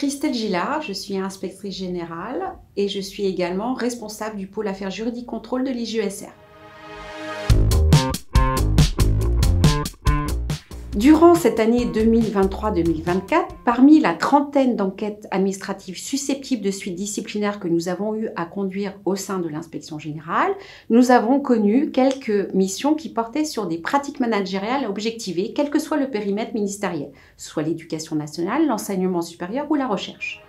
Christelle Gillard, je suis inspectrice générale et je suis également responsable du pôle affaires juridiques contrôle de l'IGESR. Durant cette année 2023-2024, parmi la trentaine d'enquêtes administratives susceptibles de suite disciplinaire que nous avons eu à conduire au sein de l'inspection générale, nous avons connu quelques missions qui portaient sur des pratiques managériales à objectiver, quel que soit le périmètre ministériel, soit l'éducation nationale, l'enseignement supérieur ou la recherche.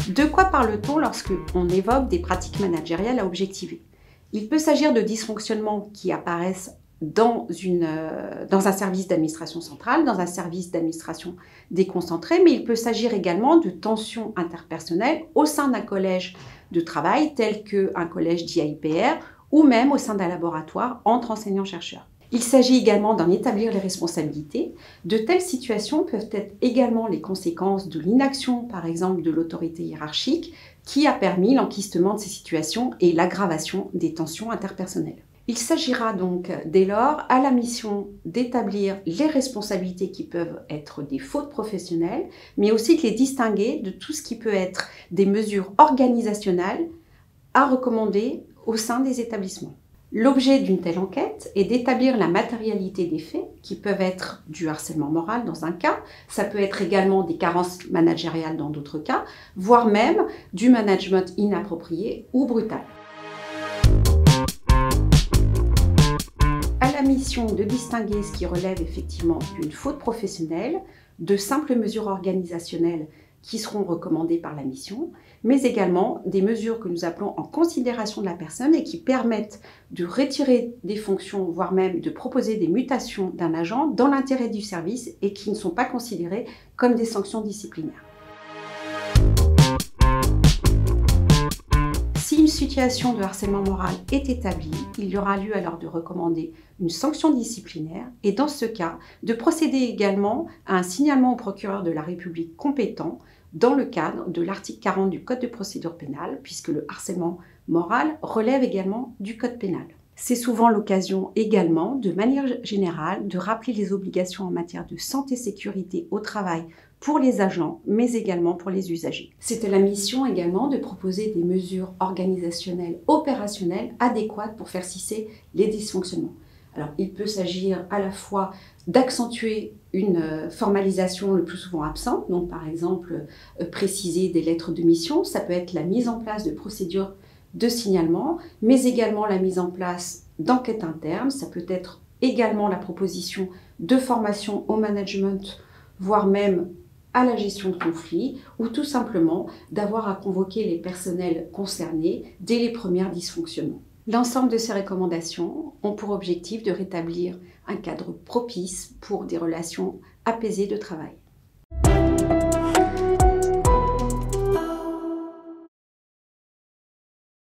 De quoi parle-t-on lorsqu'on évoque des pratiques managériales à objectiver ? Il peut s'agir de dysfonctionnements qui apparaissent dans un service d'administration centrale, dans un service d'administration déconcentré, mais il peut s'agir également de tensions interpersonnelles au sein d'un collège de travail tel qu'un collège d'IAIPR ou même au sein d'un laboratoire entre enseignants-chercheurs. Il s'agit également d'en établir les responsabilités. De telles situations peuvent être également les conséquences de l'inaction, par exemple, de l'autorité hiérarchique, qui a permis l'enquistement de ces situations et l'aggravation des tensions interpersonnelles. Il s'agira donc dès lors à la mission d'établir les responsabilités qui peuvent être des fautes professionnelles, mais aussi de les distinguer de tout ce qui peut être des mesures organisationnelles à recommander au sein des établissements. L'objet d'une telle enquête est d'établir la matérialité des faits qui peuvent être du harcèlement moral dans un cas, ça peut être également des carences managériales dans d'autres cas, voire même du management inapproprié ou brutal. À la mission de distinguer ce qui relève effectivement d'une faute professionnelle, de simples mesures organisationnelles qui seront recommandées par la mission, mais également des mesures que nous appelons en considération de la personne et qui permettent de retirer des fonctions, voire même de proposer des mutations d'un agent dans l'intérêt du service et qui ne sont pas considérées comme des sanctions disciplinaires. Si une situation de harcèlement moral est établie, il y aura lieu alors de recommander une sanction disciplinaire et dans ce cas, de procéder également à un signalement au procureur de la République compétent dans le cadre de l'article 40 du Code de procédure pénale, puisque le harcèlement moral relève également du Code pénal. C'est souvent l'occasion également, de manière générale, de rappeler les obligations en matière de santé et sécurité au travail pour les agents, mais également pour les usagers. C'était la mission également de proposer des mesures organisationnelles, opérationnelles adéquates pour faire cesser les dysfonctionnements. Alors, il peut s'agir à la fois d'accentuer une formalisation le plus souvent absente, donc par exemple préciser des lettres de mission, ça peut être la mise en place de procédures de signalement, mais également la mise en place d'enquêtes internes, ça peut être également la proposition de formation au management, voire même à la gestion de conflits, ou tout simplement d'avoir à convoquer les personnels concernés dès les premiers dysfonctionnements. L'ensemble de ces recommandations ont pour objectif de rétablir un cadre propice pour des relations apaisées de travail.